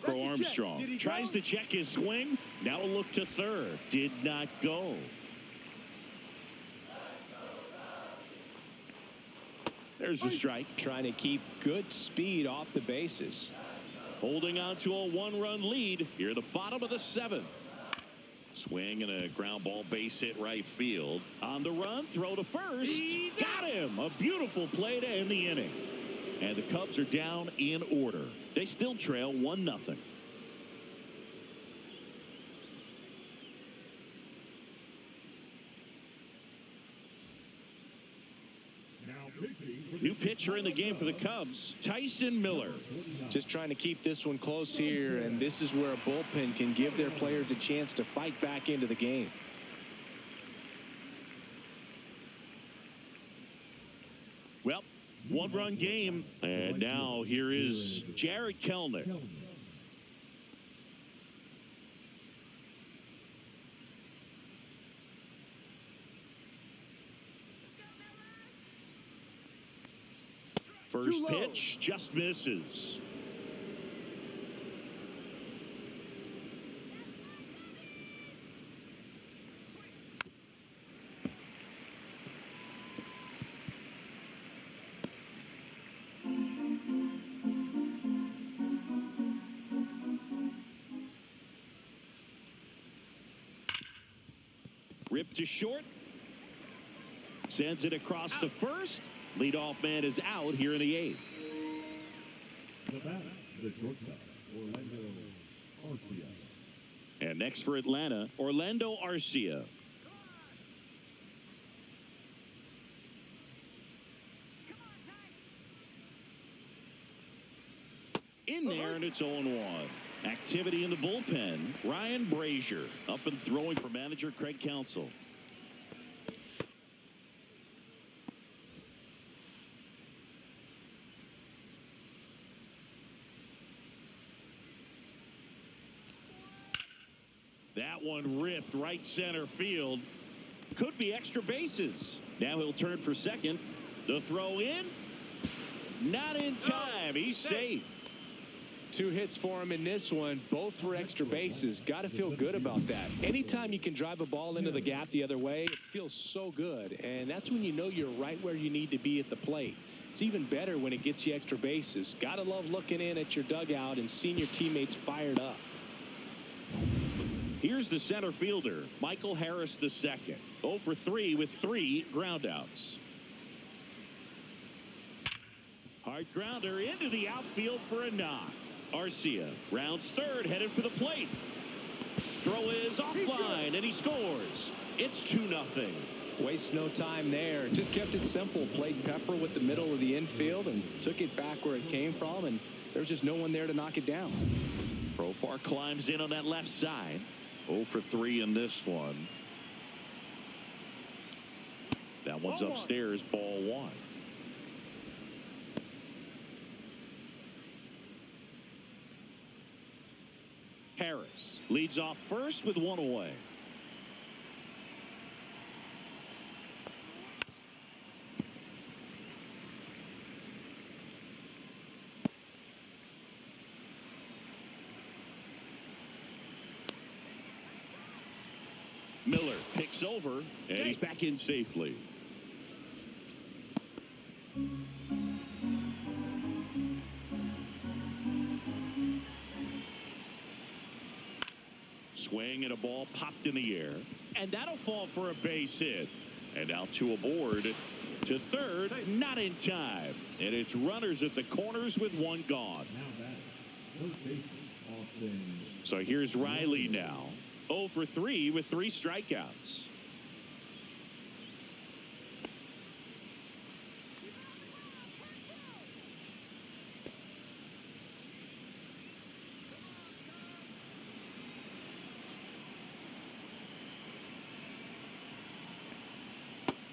Pro Armstrong tries to check his swing. Now a look to third. Did not go. There's a strike. Trying to keep good speed off the bases. Holding on to a 1-run lead here at the bottom of the 7th. Swing and a ground ball base hit right field. On the run, throw to first. Got him. A beautiful play to end the inning. And the Cubs are down in order. They still trail 1-0. New pitcher in the game for the Cubs, Tyson Miller. Just trying to keep this one close here, and this is where a bullpen can give their players a chance to fight back into the game. Well, 1-run game, and now here is Jared Kelenic. First pitch just misses. Ripped to short. Sends it across the first. Leadoff man is out here in the 8th. The batter, the shortstop, Orlando Arcia. And next for Atlanta, Orlando Arcia. In there, and it's 0-1. Activity in the bullpen. Ryan Brazier up and throwing for manager Craig Counsell. That one ripped right center field. Could be extra bases. Now he'll turn for second. The throw in. Not in time. He's safe. 2 hits for him in this one, both for extra bases. Got to feel good about that. Anytime you can drive a ball into the gap the other way, it feels so good. And that's when you know you're right where you need to be at the plate. It's even better when it gets you extra bases. Got to love looking in at your dugout and seeing your teammates fired up. Here's the center fielder, Michael Harris II. 0 for 3 with 3 groundouts. Hard grounder into the outfield for a knock. Arcia rounds third, headed for the plate. Throw is offline, and he scores. It's 2-0. Waste no time there. Just kept it simple. Played pepper with the middle of the infield and took it back where it came from, and there's just no one there to knock it down. Profar climbs in on that left side. 0 for 3 in this one. That one's upstairs, ball 1. Harris leads off first with 1 away. Miller picks over, and he's back in safely. Swing and a ball popped in the air, and that'll fall for a base hit. And now 2 aboard to third, not in time. And it's runners at the corners with 1 gone. So here's Riley now. 0 for 3 with 3 strikeouts.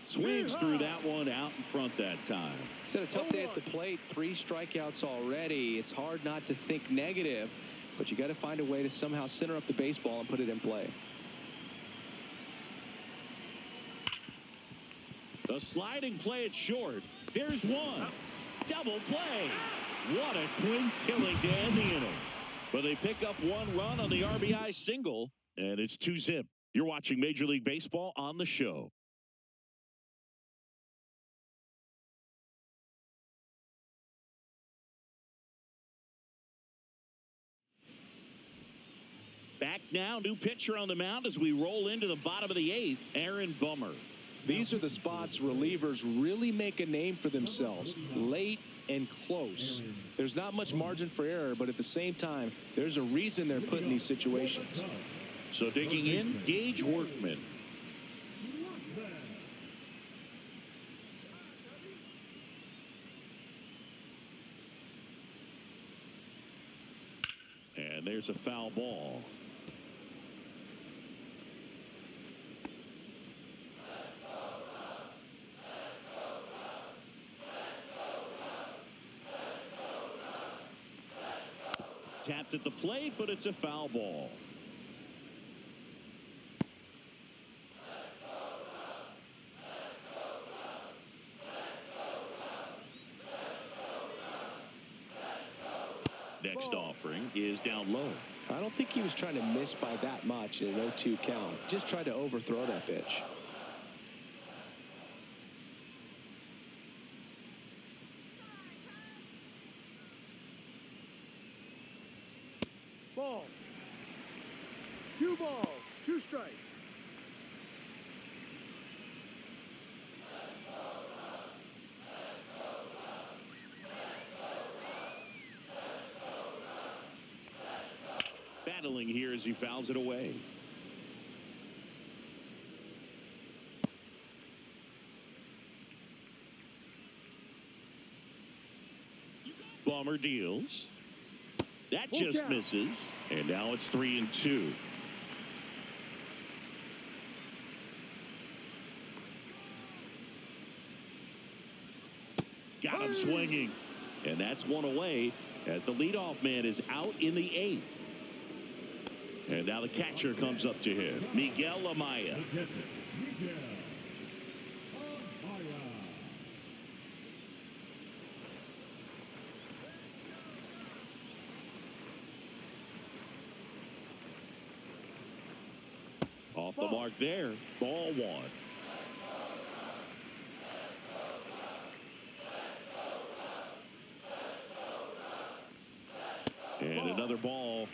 Swings through that one out in front that time. He's had a tough day at the plate. 3 strikeouts already. It's hard not to think negative, but you got to find a way to somehow center up the baseball and put it in play. The sliding play at short. There's one. Double play. What a twin killing to end the inning. But they pick up 1 run on the RBI single, and it's 2-zip. You're watching Major League Baseball on the show. Back now, new pitcher on the mound as we roll into the bottom of the 8th, Aaron Bummer. These are the spots relievers really make a name for themselves, late and close. There's not much margin for error, but at the same time, there's a reason they're put in these situations. So digging in, Gage Workman. And there's a foul ball. Tapped at the plate, but it's a foul ball. Next offering is down low. I don't think he was trying to miss by that much in an 0-2 count. Just tried to overthrow that pitch. Ball. 2 balls, 2 strikes. Battling here as he fouls it away. Bummer deals. That just misses. And now it's 3-2. Got him swinging. And that's 1 away as the leadoff man is out in the 8th. And now the catcher comes up to him, Miguel Amaya. the mark there. Ball one. And another ball.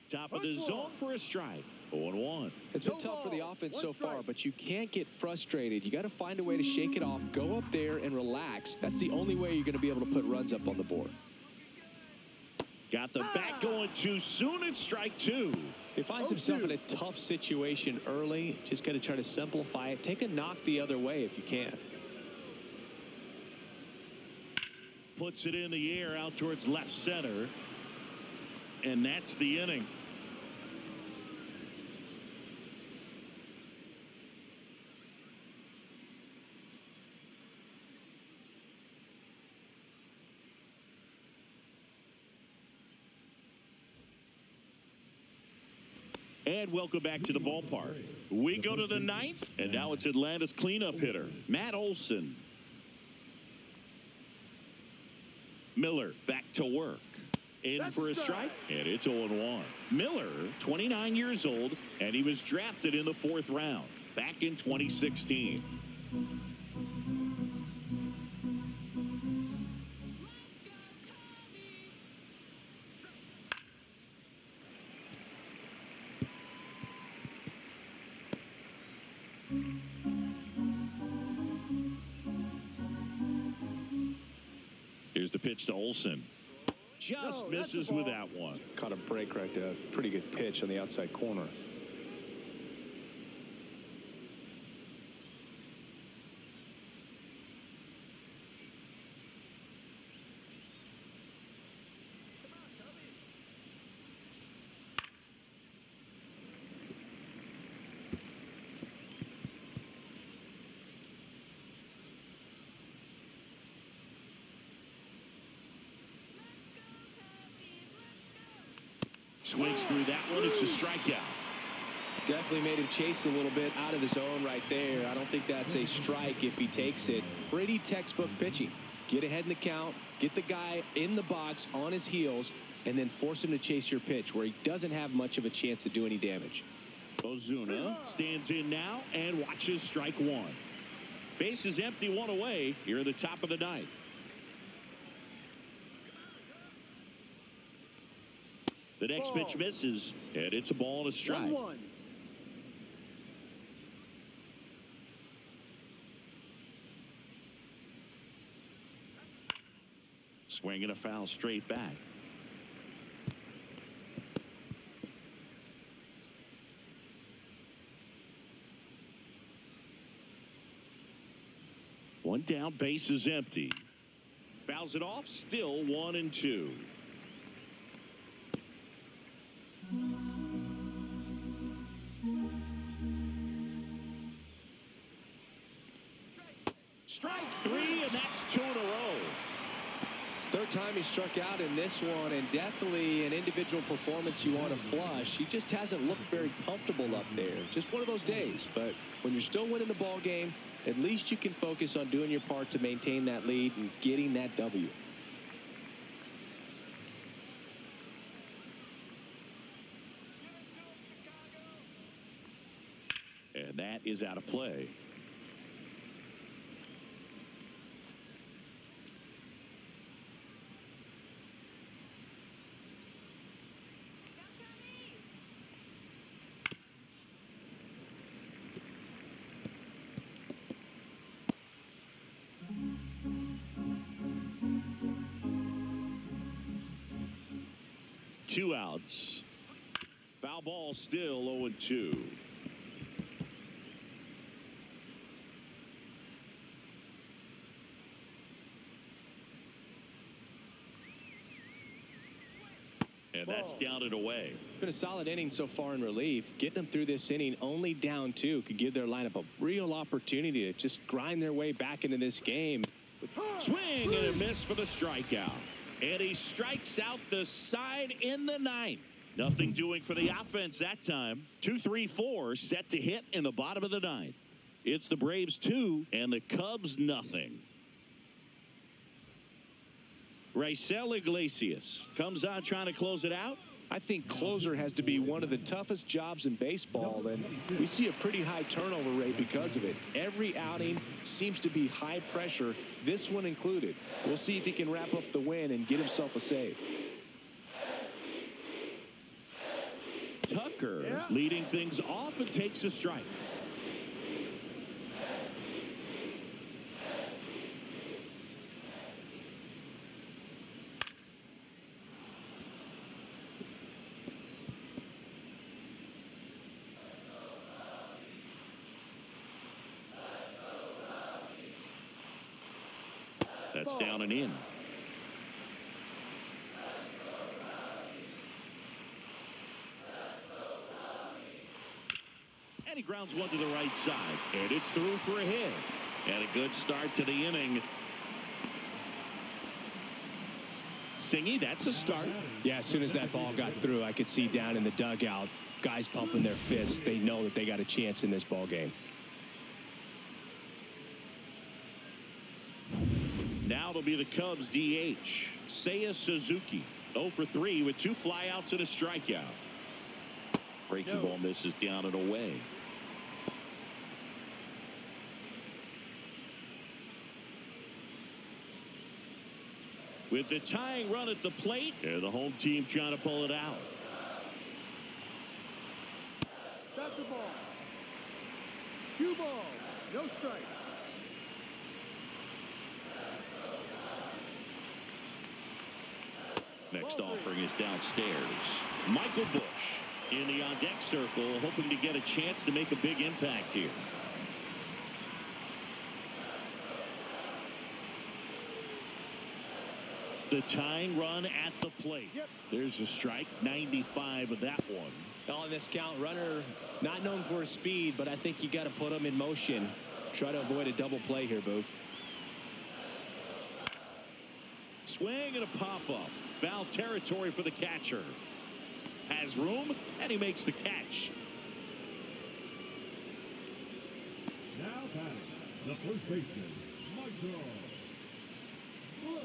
Top of the zone for a strike. 0-1. It's been tough for the offense so far, but you can't get frustrated. You got to find a way to shake it off, go up there and relax. That's the only way you're going to be able to put runs up on the board. Got the bat going too soon. It's strike two. He finds himself in a tough situation early. Just got to try to simplify it. Take a knock the other way if you can. Puts it in the air out towards left center. And that's the inning. And welcome back to the ballpark. We go to the ninth, and now it's Atlanta's cleanup hitter, Matt Olson. Miller back to work. In for a strike, and it's 0-1. Miller, 29 years old, and he was drafted in the 4th round back in 2016. Here's the pitch to Olson. Just misses with that one. Caught a break right there. Pretty good pitch on the outside corner. Swings through that one. It's a strikeout. Definitely made him chase a little bit out of the zone right there. I don't think that's a strike if he takes it. Pretty textbook pitching. Get ahead in the count, get the guy in the box on his heels, and then force him to chase your pitch where he doesn't have much of a chance to do any damage. Ozuna stands in now and watches strike one. Base is empty, one away here at the top of the ninth. The next pitch misses, and it's a ball and a strike. 1-1. Swing and a foul straight back. One down, base is empty. Fouls it off, still 1-2. Strike three, and that's 2 in a row. Third time he struck out in this one, and definitely an individual performance you want to flush. He just hasn't looked very comfortable up there. Just one of those days. But when you're still winning the ball game, at least you can focus on doing your part to maintain that lead and getting that W. And that is out of play. Two outs. Foul ball, still 0-2. And that's down and away. Been a solid inning so far in relief. Getting them through this inning only down 2 could give their lineup a real opportunity to just grind their way back into this game. Swing and a miss for the strikeout. And he strikes out the side in the ninth. Nothing doing for the offense that time. 2-3-4 set to hit in the bottom of the ninth. It's the Braves 2 and the Cubs nothing. Raisel Iglesias comes on trying to close it out. I think closer has to be one of the toughest jobs in baseball, and we see a pretty high turnover rate because of it. Every outing seems to be high pressure, this one included. We'll see if he can wrap up the win and get himself a save. Tucker leading things off and takes a strike. That's down and in. And he grounds one to the right side. And it's through for a hit. And a good start to the inning. Singy, that's a start. Yeah, as soon as that ball got through, I could see down in the dugout, guys pumping their fists. They know that they got a chance in this ball game. Now it'll be the Cubs DH, Seiya Suzuki. 0 for 3 with 2 flyouts and a strikeout. Breaking ball misses down and away. With the tying run at the plate, and the home team trying to pull it out. That's the ball. 2 balls, no strike. Next offering is downstairs. Michael Bush in the on-deck circle, hoping to get a chance to make a big impact here. The tying run at the plate. There's a strike, 95 of that one. On this count, runner not known for his speed, but I think you got to put him in motion. Try to avoid a double play here, Boo. Swing and a pop-up. Foul territory for the catcher. Has room, and he makes the catch. Now batting, the first baseman, Michael Bush.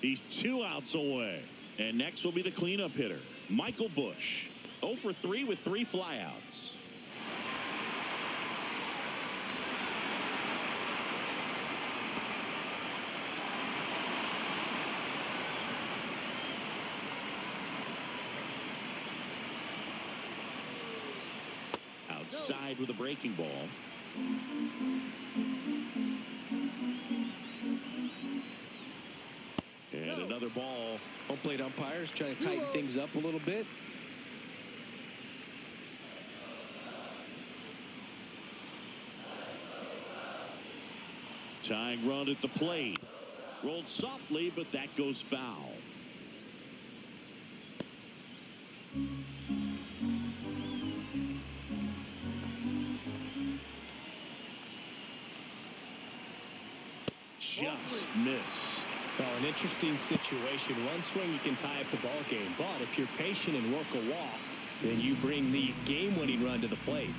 He's 2 outs away. And next will be the cleanup hitter, Michael Bush. 0 for 3 with 3 flyouts. Outside with a breaking ball. And another ball. Home plate umpires trying to tighten things up a little bit. Tying run at the plate. Rolled softly, but that goes foul. Just missed. Well, an interesting situation. One swing, you can tie up the ball game. But if you're patient and work a walk, then you bring the game-winning run to the plate.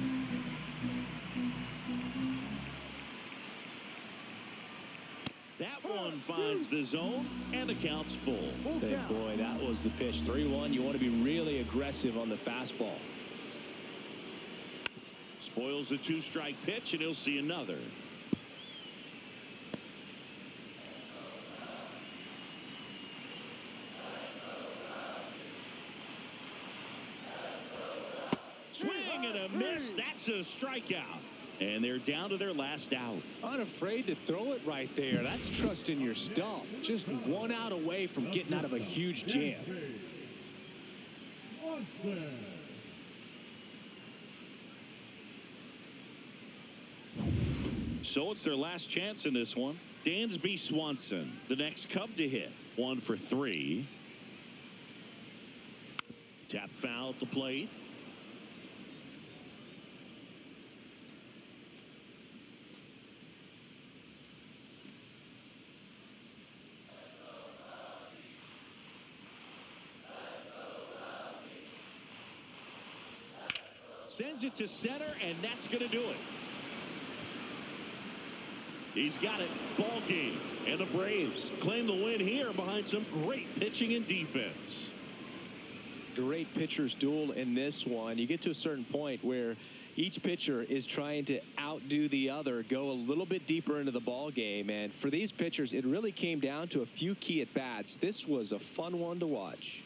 That one finds the zone, and the count's full. And boy, that was the pitch. 3-1. You want to be really aggressive on the fastball. Spoils the 2-strike pitch, and he'll see another. Swing and a miss. That's a strikeout. And they're down to their last out. Unafraid to throw it right there. That's trusting your stuff. Just 1 out away from getting out of a huge jam. So it's their last chance in this one. Dansby Swanson, the next Cub to hit. 1 for 3. Tap foul at the plate. Sends it to center, and that's going to do it. He's got it. Ball game. And the Braves claim the win here behind some great pitching and defense. Great pitcher's duel in this one. You get to a certain point where each pitcher is trying to outdo the other, go a little bit deeper into the ball game. And for these pitchers, it really came down to a few key at-bats. This was a fun one to watch.